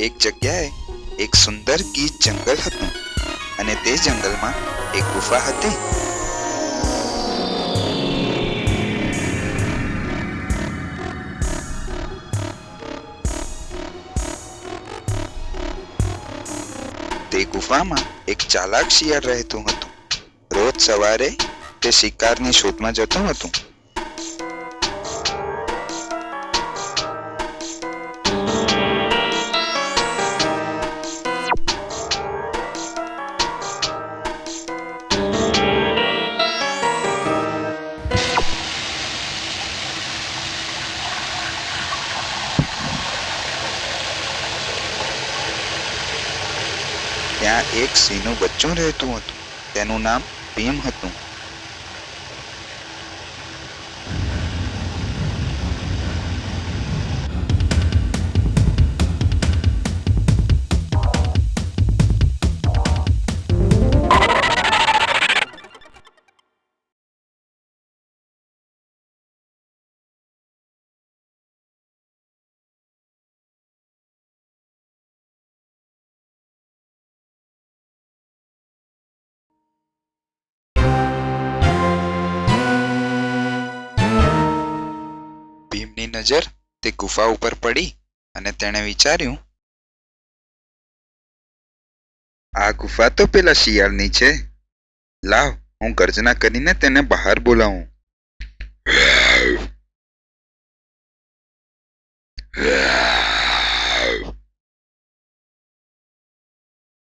એક જગ્યાએ એક સુંદર ગીચ જંગલ હતું અને તે જંગલમાં એક ગુફા હતી. તે ગુફામાં એક ચાલાક શિયાળ રહેતું હતું. રોજ સવારે તે શિકારની શોધમાં જતું હતું. ત્યાં એક સિંહનું બચ્ચું રહેતું હતું. તેનું નામ ભીમ હતું. ભીમની નજર તે ગુફા ઉપર પડી અને તેણે વિચાર્યું, આ ગુફા તો પેલા શિયાળની છે. લાવ, હું ગર્જના કરીને તેને બહાર બોલાવું.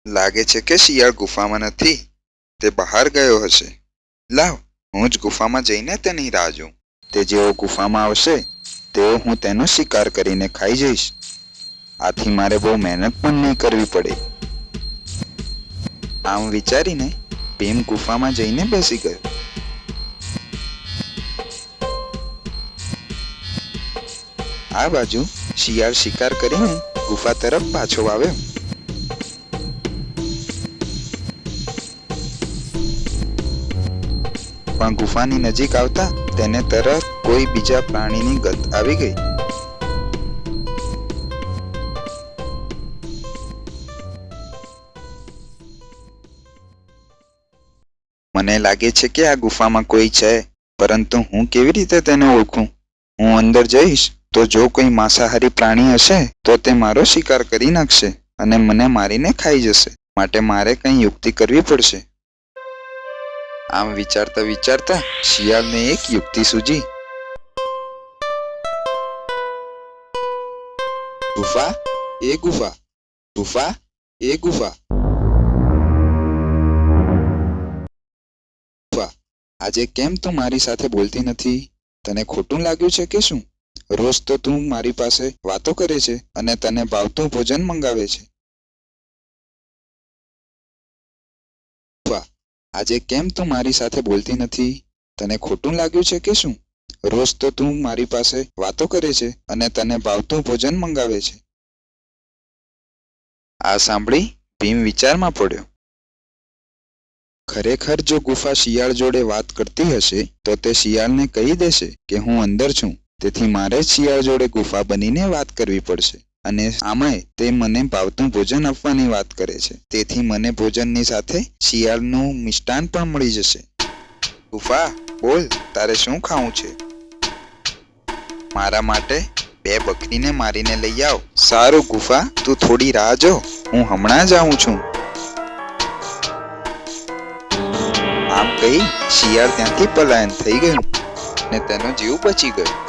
લાગે છે કે શિયાળ ગુફામાં નથી. તે બહાર ગયો હશે. લાવ, હું જ ગુફામાં જઈને તેની રાહ જોઉં. તે જેવો ગુફામાં આવશે તેવો હું તેનો શિકાર કરીને ખાઈ જઈશ. આથી મારે બહુ મહેનત પણ નહીં કરવી પડે. આમ વિચારીને ભીમ ગુફામાં જઈને બેસી ગયો. આ બાજુ શિયાળ શિકાર કરીને ગુફા તરફ પાછો આવ્યો. પણ ગુફાની નજીક આવતા તેને તરત કોઈ બીજા પ્રાણીની ગંધ આવી ગઈ. મને લાગે છે કે આ ગુફામાં કોઈ છે, પરંતુ હું કેવી રીતે તેને ઓળખું? હું અંદર જઈશ તો જો કોઈ માંસાહારી પ્રાણી હશે તો તે મારો શિકાર કરી નાખશે અને મને મારીને ખાઈ જશે. માટે મારે કંઈ યુક્તિ કરવી પડશે. આમ વિચારતા વિચારતા શિયાળને એક યુક્તિ સૂજી. ગુફા એ ગુફા, ગુફા એ ગુફા. ગુફા, આજે કેમ તું મારી સાથે બોલતી નથી? તને ખોટું લાગ્યું છે કે શું? રોજ તો તું મારી પાસે વાતો કરે છે અને તને ભાવતું ભોજન મંગાવે છે. આજે કેમ તું મારી સાથે બોલતી નથી? તને ખોટું લાગ્યું છે કે શું? રોજ તો તું મારી પાસે વાતો કરે છે અને તને ભાવતું ભોજન મંગાવે છે. આ સાંભળી ભીમ વિચારમાં પડ્યો. ખરેખર જો ગુફા શિયાળ જોડે વાત કરતી હશે તો તે શિયાળને કહી દેશે કે હું અંદર છું. તેથી મારે જ શિયાળ જોડે ગુફા બનીને વાત કરવી પડશે. અને આમાંય તે મને ભાવતું ભોજન આપવાની વાત કરે છે. તેથી મને ભોજનની સાથે શિયાળનું મિષ્ટાન પણ મળી જશે. ગુફા, બોલ, તારે શું ખાવું છે? મારા માટે 2 બકરીને મારીને લઈ આવ. સારું ગુફા, તું થોડી રાહ જો, હું હમણાં જ આવું છું. આમ કહી શિયાળ ત્યાંથી પલાયન થઈ ગયું અને તેનો જીવ બચી ગયો.